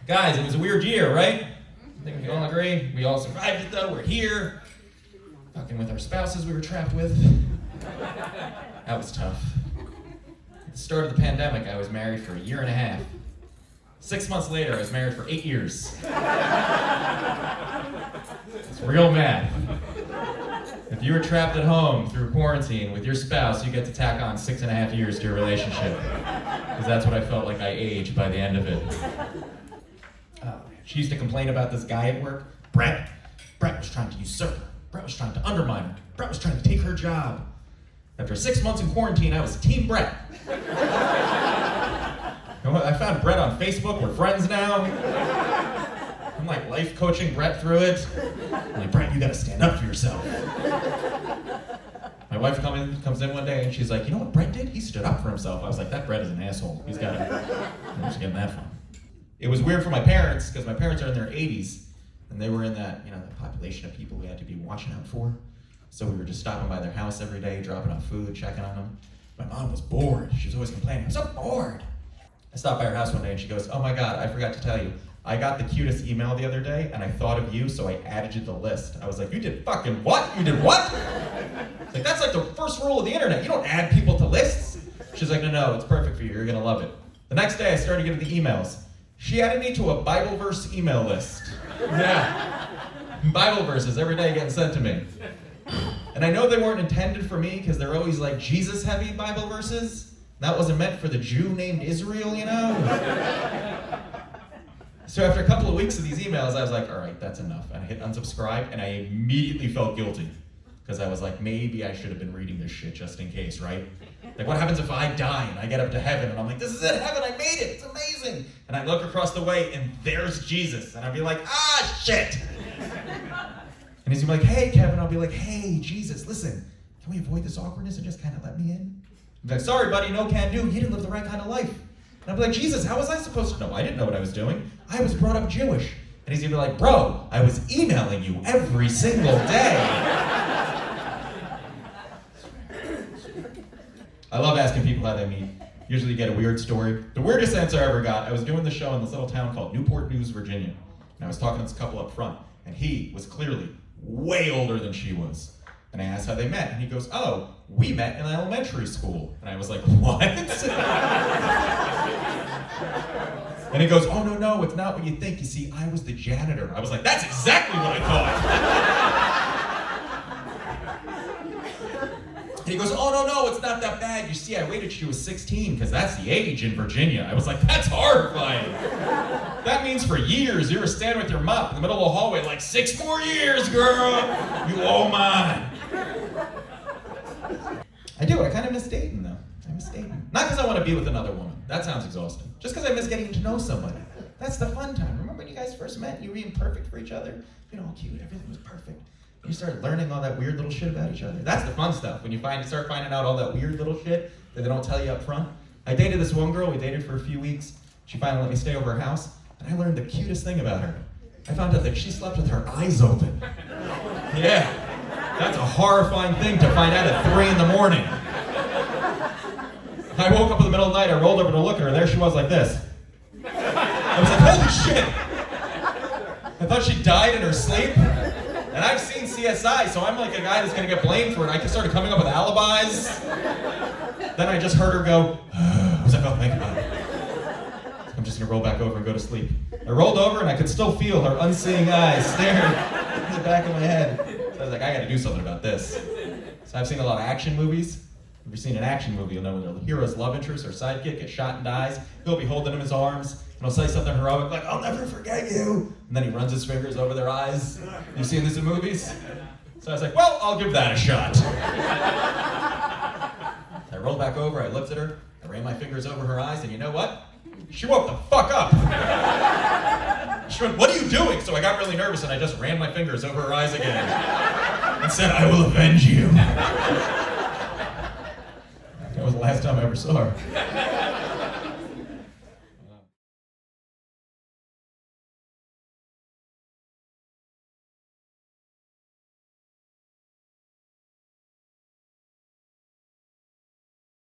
Guys, it was a weird year, right? I think we can all agree. We all survived it though, we're here. Fucking with our spouses we were trapped with. That was tough. At the start of the pandemic, I was married for 1.5 years. 6 months later, I was married for 8 years. It's real math. If you were trapped at home through quarantine with your spouse, you get to tack on 6.5 years to your relationship. Because that's what I felt like I aged by the end of it. She used to complain about this guy at work. Brett was trying to usurp her. Brett was trying to undermine her. Brett was trying to take her job. After 6 months in quarantine, I was Team Brett. I found Brett on Facebook. We're friends now. I'm like life coaching Brett through it. I'm like, Brett, you gotta stand up for yourself. My wife comes in one day and she's like, you know what Brett did? He stood up for himself. I was like, that Brett is an asshole. He's gotta, where's he getting that from? It was weird for my parents, because my parents are in their 80s, and they were in that, that population of people we had to be watching out for. So we were just stopping by their house every day, dropping off food, checking on them. My mom was bored. She was always complaining, I'm so bored. I stopped by her house one day and she goes, oh my God, I forgot to tell you. I got the cutest email the other day and I thought of you, so I added you to the list. I was like, you did fucking what? You did what? It's like, that's like the first rule of the internet. You don't add people to lists. She's like, no, it's perfect for you. You're gonna love it. The next day I started getting the emails. She added me to a Bible verse email list. Yeah. Bible verses every day getting sent to me. And I know they weren't intended for me because they're always like Jesus-heavy Bible verses. That wasn't meant for the Jew named Israel, So after a couple of weeks of these emails, I was like, all right, that's enough. And I hit unsubscribe, and I immediately felt guilty. Because I was like, maybe I should have been reading this shit just in case, right? Like, what happens if I die and I get up to heaven and I'm like, this is it, heaven, I made it, it's amazing. And I look across the way and there's Jesus. And I'd be like, shit. And he's gonna be like, hey, Kevin. I'll be like, hey, Jesus, listen, can we avoid this awkwardness and just kind of let me in? He's like, sorry, buddy, no can do. You didn't live the right kind of life. And I'll be like, Jesus, how was I supposed to know? I didn't know what I was doing. I was brought up Jewish. And he's gonna be like, bro, I was emailing you every single day. I love asking people how they meet. Usually you get a weird story. The weirdest answer I ever got, I was doing the show in this little town called Newport News, Virginia. And I was talking to this couple up front. And he was clearly way older than she was. And I asked how they met. And he goes, oh, we met in elementary school. And I was like, what? And he goes, oh, no, it's not what you think. You see, I was the janitor. I was like, that's exactly what I thought. And he goes, oh, no, it's not that bad. You see, I waited till she was 16, because that's the age in Virginia. I was like, that's horrifying. That means for years you were standing with your mop in the middle of the hallway like, 6 more years, girl. You owe mine. I do. I kind of miss dating, though. I miss dating. Not because I want to be with another woman. That sounds exhausting. Just because I miss getting to know somebody. That's the fun time. Remember when you guys first met and you were being perfect for each other? You know, all cute. Everything was perfect. You start learning all that weird little shit about each other. That's the fun stuff, when you start finding out all that weird little shit that they don't tell you up front. I dated this one girl, we dated for a few weeks. She finally let me stay over her house, and I learned the cutest thing about her. I found out that she slept with her eyes open. Yeah, that's a horrifying thing to find out at 3 in the morning. I woke up in the middle of the night, I rolled over to look at her, and there she was like this. I was like, holy shit! I thought she died in her sleep. And I've seen CSI, so I'm like a guy that's gonna get blamed for it. I started coming up with alibis. Then I just heard her go, I was like, oh, thank God. I'm just gonna roll back over and go to sleep. I rolled over and I could still feel her unseeing eyes staring in the back of my head. So I was like, I gotta do something about this. So I've seen a lot of action movies. If you've seen an action movie, you'll know when the hero's love interest or sidekick gets shot and dies, he'll be holding him in his arms, and he'll say something heroic like, I'll never forget you. And then he runs his fingers over their eyes. You've seen this in movies? So I was like, well, I'll give that a shot. I rolled back over, I looked at her, I ran my fingers over her eyes, and you know what? She woke the fuck up. She went, what are you doing? So I got really nervous and I just ran my fingers over her eyes again and said, I will avenge you. That was the last time I ever saw her.